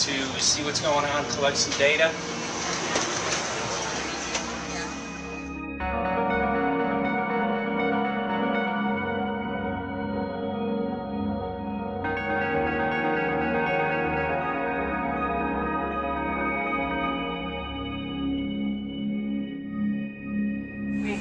to see what's going on, collect some data.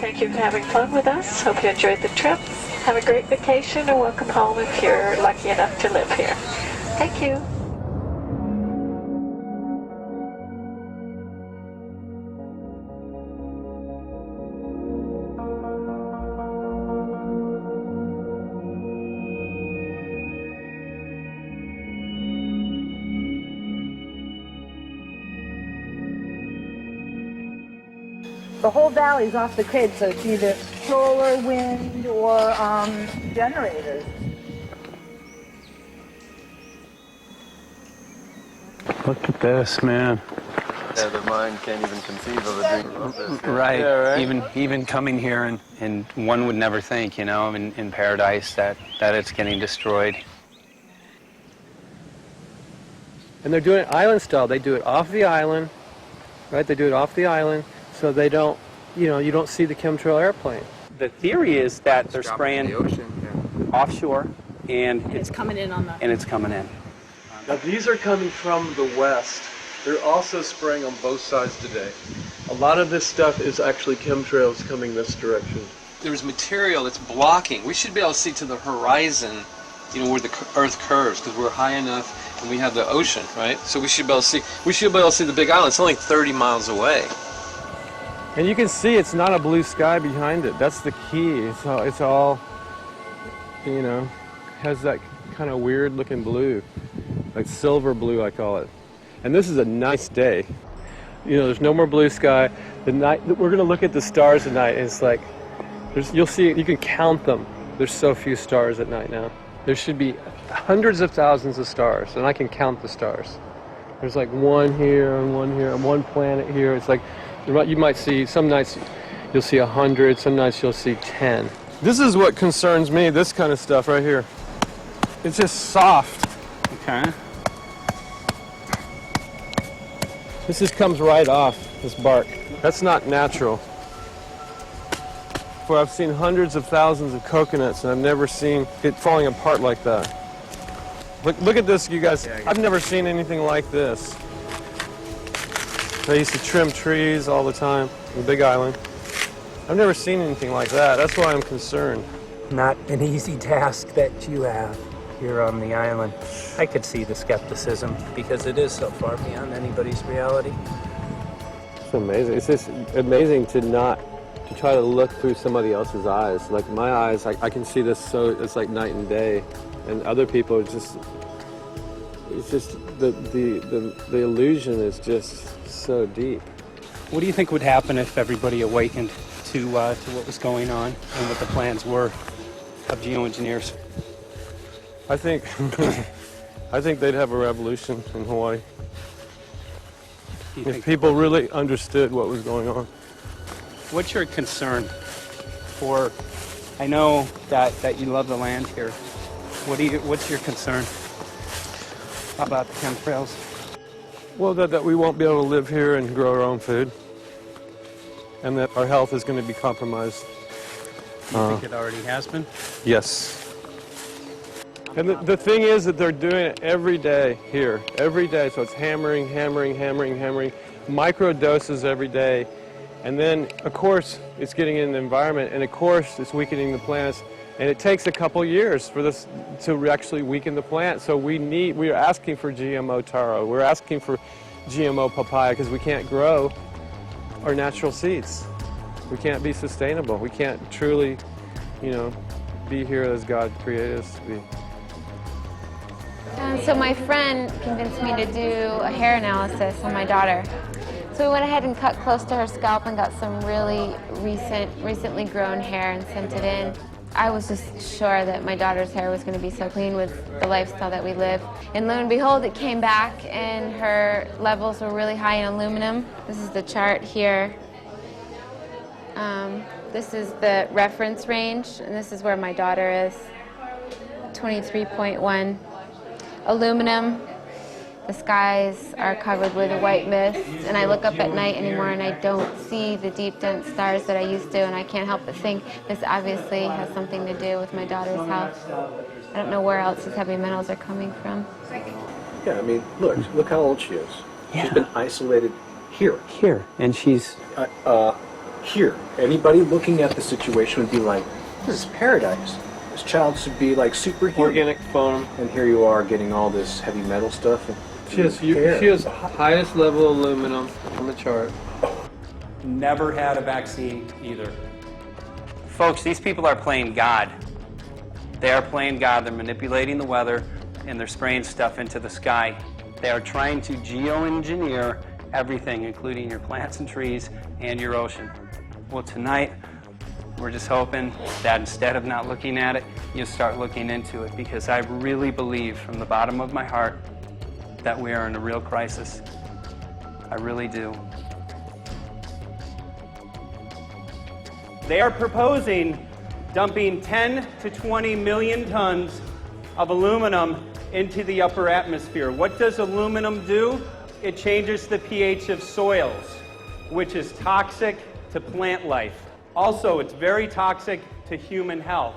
Thank you for having fun with us. Hope you enjoyed the trip. Have a great vacation and welcome home if you're lucky enough to live here. Thank you. The whole valley's off the grid, so it's either solar, wind, or generators. Look at this, man. Yeah, the mind can't even conceive of a dream of this. Right. Yeah, right. Even coming here, and one would never think, you know, in paradise that it's getting destroyed. And they're doing it island style. They do it off the island, right? They do it off the island, so they don't, you know, you don't see the chemtrail airplane. The theory is that they're Drop spraying in the ocean, offshore, and it's coming in on the... and it's coming in. Now these are coming from the west. They're also spraying on both sides today. A lot of this stuff is actually chemtrails coming this direction. There's material that's blocking. We should be able to see to the horizon, you know, where the Earth curves, because we're high enough and we have the ocean, right? So we should be able to see. We should be able to see the Big Island. It's only 30 miles away. And you can see it's not a blue sky behind it. That's the key. It's all, you know, has that kind of weird looking blue, like silver blue I call it. And this is a nice day. You know, there's no more blue sky. The night we're gonna look at the stars at night, and it's like, you'll see, you can count them. There's so few stars at night now. There should be hundreds of thousands of stars, and I can count the stars. There's like one here and one planet here. It's like, you might see, some nights you'll see 100, some nights you'll see 10. This is what concerns me, this kind of stuff right here. It's just soft. Okay. This just comes right off, this bark. That's not natural. For I've seen hundreds of thousands of coconuts and I've never seen it falling apart like that. Look at this, you guys. I've never seen anything like this. I used to trim trees all the time on the Big Island. I've never seen anything like that. That's why I'm concerned. Not an easy task that you have here on the island. I could see the skepticism because it is so far beyond anybody's reality. It's amazing. It's just amazing to try to look through somebody else's eyes. Like my eyes, I can see this so it's like night and day, and other people it's just the illusion is just so deep. What do you think would happen if everybody awakened to what was going on and what the plans were of geoengineers? I think they'd have a revolution in Hawaii if people really understood what was going on. What's your concern for? I know that you love the land here. What's your concern about the chemtrails? Well, that we won't be able to live here and grow our own food, and that our health is going to be compromised. You think it already has been? Yes. And the thing is that they're doing it every day here, every day. So it's hammering, micro doses every day. And then, of course, it's getting in the environment, and of course, it's weakening the plants. And it takes a couple years for this to actually weaken the plant. So we are asking for GMO taro. We're asking for GMO papaya because we can't grow our natural seeds. We can't be sustainable. We can't truly, you know, be here as God created us to be. So my friend convinced me to do a hair analysis on my daughter. So we went ahead and cut close to her scalp and got some really recently grown hair and sent it in. I was just sure that my daughter's hair was going to be so clean with the lifestyle that we live. And lo and behold, it came back and her levels were really high in aluminum. This is the chart here. This is the reference range, and this is where my daughter is, 23.1. Aluminum, The skies are covered with a white mist, and I look up at night anymore and I don't see the deep, dense stars that I used to, and I can't help but think this obviously has something to do with my daughter's health. I don't know where else these heavy metals are coming from. Yeah, I mean, look how old she is. Yeah. She's been isolated here. Here, and she's... Here. Anybody looking at the situation would be like, this is paradise. This child should be like superhuman. Organic foam. And here you are getting all this heavy metal stuff. And She has highest level aluminum on the chart. Never had a vaccine either. Folks, these people are playing God. They are playing God. They're manipulating the weather, and they're spraying stuff into the sky. They are trying to geo-engineer everything, including your plants and trees and your ocean. Well, tonight, we're just hoping that instead of not looking at it, you start looking into it, because I really believe from the bottom of my heart that we are in a real crisis. I really do. They are proposing dumping 10 to 20 million tons of aluminum into the upper atmosphere. What does aluminum do? It changes the pH of soils, which is toxic to plant life. Also, it's very toxic to human health.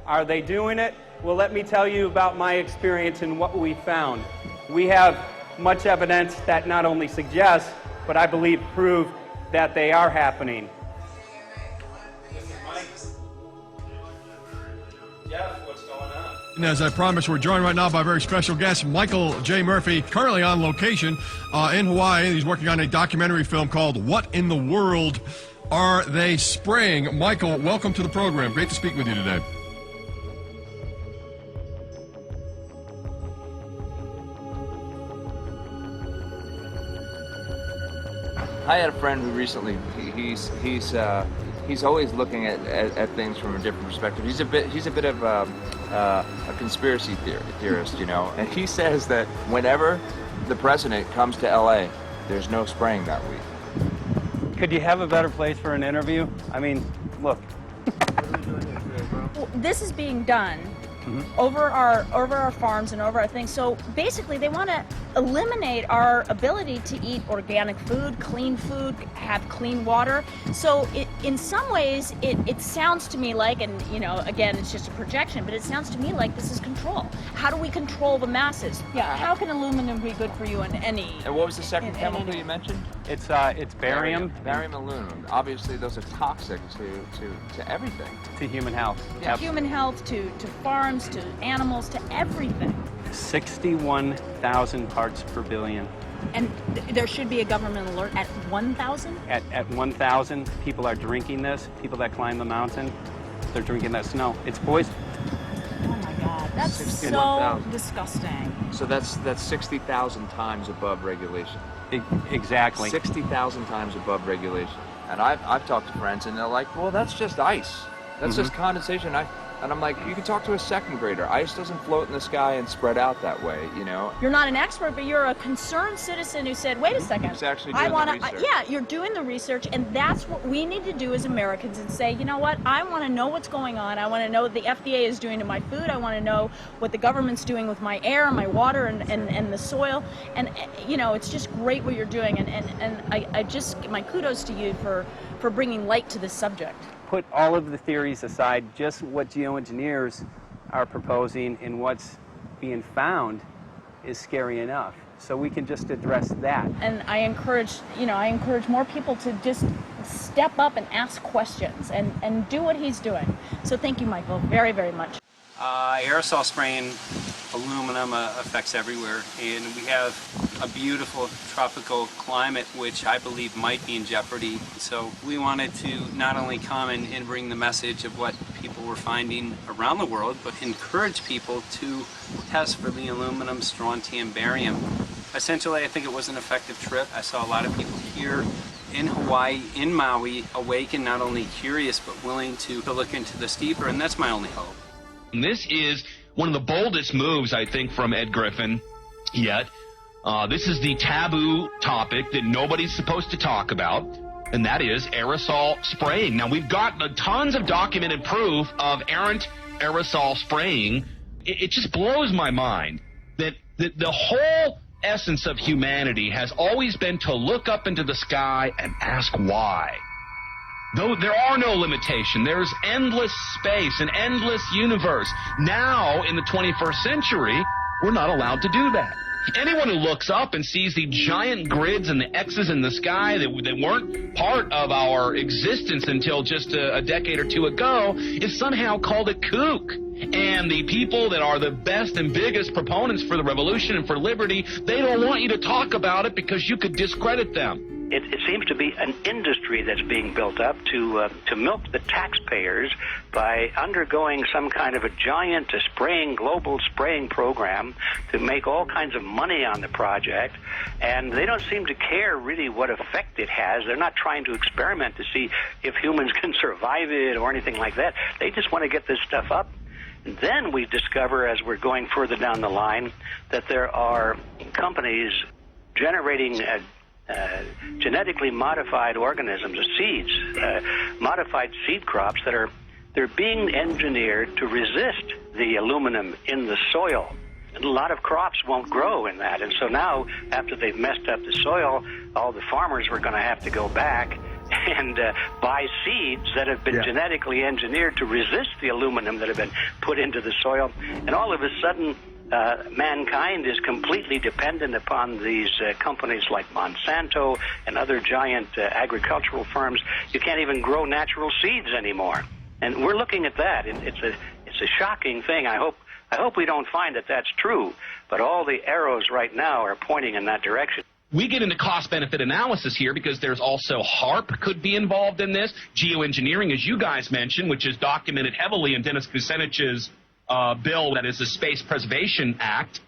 Are they doing it? Well, let me tell you about my experience and what we found. We have much evidence that not only suggests, but I believe prove that they are happening. Jeff, what's going on? And as I promised, we're joined right now by a very special guest, Michael J. Murphy, currently on location in Hawaii. He's working on a documentary film called What in the World Are They Spraying? Michael, welcome to the program. Great to speak with you today. I had a friend who recently, he's always looking at things from a different perspective. He's a bit of a conspiracy theorist, you know, and he says that whenever the president comes to LA, there's no spraying that week. Could you have a better place for an interview? I mean, look. Well, this is being done over our farms and over our things. So basically, they want to eliminate our ability to eat organic food, have clean water. So in some ways, it sounds to me like, and you know, again, it's just a projection, but it sounds to me like this is control. How do we control the masses? Yeah. How can aluminum be good for you in any? And what was the second chemical you mentioned? It's barium. Barium aluminum. Obviously, those are toxic to everything. To human health. To human health, to farms, to animals, to everything. 61,000 parts per billion. And there should be a government alert at 1,000? At 1,000, people are drinking this. People that climb the mountain, they're drinking that snow. It's poison. Oh my God, that's so disgusting. So that's 60,000 times above regulation. Exactly. 60,000 times above regulation. And I've talked to friends, and they're like, well, that's just ice. That's just condensation. And I'm like, you can talk to a second grader. Ice doesn't float in the sky and spread out that way, you know? You're not an expert, but you're a concerned citizen who said, wait a second. Who's actually doing the research. Yeah, you're doing the research, and that's what we need to do as Americans and say, you know what, I want to know what's going on. I want to know what the FDA is doing to my food. I want to know what the government's doing with my air, my water, and the soil. And, you know, it's just great what you're doing. And I just, my kudos to you for bringing light to this subject. Put all of the theories aside, just what geoengineers are proposing and what's being found is scary enough. So we can just address that. And I encourage more people to just step up and ask questions and do what he's doing. So thank you, Michael, very, very much. Aerosol spraying aluminum affects everywhere, and we have a beautiful tropical climate which I believe might be in jeopardy. So we wanted to not only come and bring the message of what people were finding around the world, but encourage people to test for the aluminum, strontium, barium. Essentially, I think it was an effective trip. I saw a lot of people here in Hawaii, in Maui, awake and not only curious, but willing to look into this deeper, and that's my only hope. This is one of the boldest moves, I think, from Ed Griffin yet. This is the taboo topic that nobody's supposed to talk about, and that is aerosol spraying. Now, we've got tons of documented proof of errant aerosol spraying. It just blows my mind that the whole essence of humanity has always been to look up into the sky and ask why. Though there are no limitations, there's endless space, an endless universe. Now, in the 21st century, we're not allowed to do that. Anyone who looks up and sees the giant grids and the X's in the sky that weren't part of our existence until just a decade or two ago is somehow called a kook. And the people that are the best and biggest proponents for the revolution and for liberty, they don't want you to talk about it because you could discredit them. It seems to be an industry that's being built up to milk the taxpayers by undergoing some kind of a giant global spraying program to make all kinds of money on the project, and they don't seem to care really what effect it has. They're not trying to experiment to see if humans can survive it or anything like that. They just want to get this stuff up. And then we discover, as we're going further down the line, that there are companies generating genetically modified organisms, seeds, modified seed crops they're being engineered to resist the aluminum in the soil. And a lot of crops won't grow in that. And so now, after they've messed up the soil, all the farmers were going to have to go back and buy seeds that have been genetically engineered to resist the aluminum that have been put into the soil. And all of a sudden, mankind is completely dependent upon these companies like Monsanto and other giant agricultural firms. You can't even grow natural seeds anymore. And we're looking at that. It's a shocking thing. I hope we don't find that that's true. But all the arrows right now are pointing in that direction. We get into cost-benefit analysis here because there's also HARP could be involved in this. Geoengineering, as you guys mentioned, which is documented heavily in Dennis Kucinich's bill, that is the Space Preservation Act,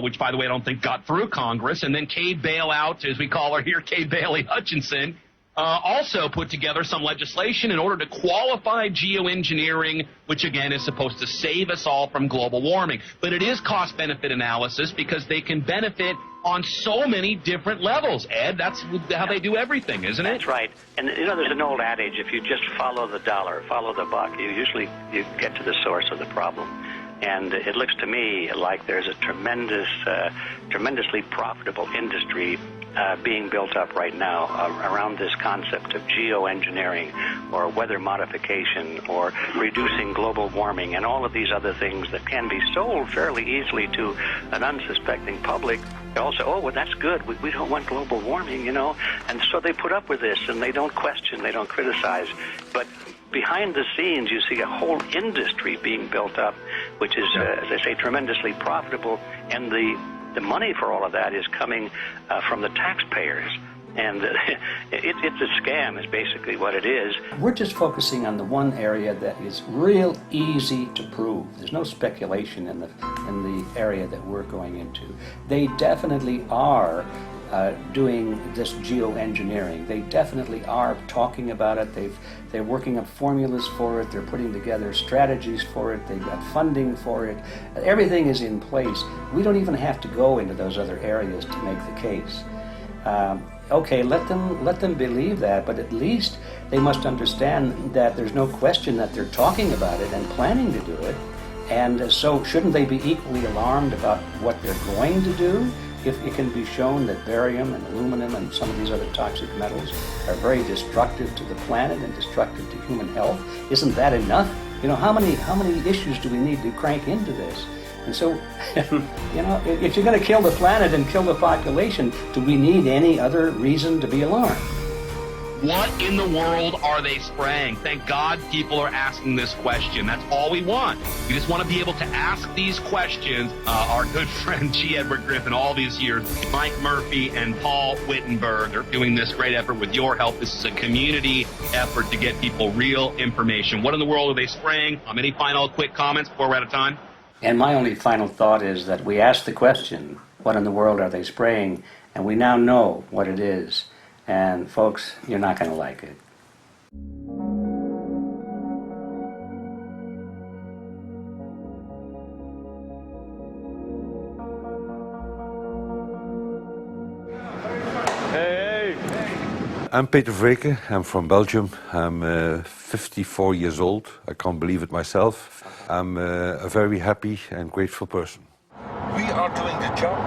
which, by the way, I don't think got through Congress. And then Kay Bailout, as we call her here, Kay Bailey Hutchinson, also put together some legislation in order to qualify geoengineering, which, again, is supposed to save us all from global warming. But it is cost-benefit analysis because they can benefit on so many different levels. Ed, that's how they do everything, isn't it? That's right. And, you know, there's an old adage, if you just follow the dollar, follow the buck, you get to the source of the problem. And it looks to me like there's a tremendously profitable industry being built up right now around this concept of geoengineering or weather modification or reducing global warming and all of these other things that can be sold fairly easily to an unsuspecting public. They all say, oh, well, that's good. We don't want global warming, you know. And so they put up with this and they don't question, they don't criticize. But behind the scenes, you see a whole industry being built up, which is, as I say, tremendously profitable. And the money for all of that is coming from the taxpayers. And it's a scam is basically what it is. We're just focusing on the one area that is real easy to prove. There's no speculation in the area that we're going into. They definitely are doing this geoengineering. They definitely are talking about it. They're working up formulas for it. They're putting together strategies for it. They've got funding for it. Everything is in place. We don't even have to go into those other areas to make the case. Okay, let them believe that, but at least they must understand that there's no question that they're talking about it and planning to do it. And so shouldn't they be equally alarmed about what they're going to do if it can be shown that barium and aluminum and some of these other toxic metals are very destructive to the planet and destructive to human health? Isn't that enough? You know, how many issues do we need to crank into this? And so, you know, if you're going to kill the planet and kill the population, do we need any other reason to be alarmed? What in the world are they spraying? Thank God people are asking this question. That's all we want. We just want to be able to ask these questions. Our good friend G. Edward Griffin, all these years, Mike Murphy and Paul Wittenberg are doing this great effort with your help. This is a community effort to get people real information. What in the world are they spraying? Any final quick comments before we're out of time? And my only final thought is that we asked the question, what in the world are they spraying? And we now know what it is. And folks, you're not going to like it. I'm Peter Vreken. I'm from Belgium. I'm 54 years old. I can't believe it myself. I'm a very happy and grateful person. We are doing the job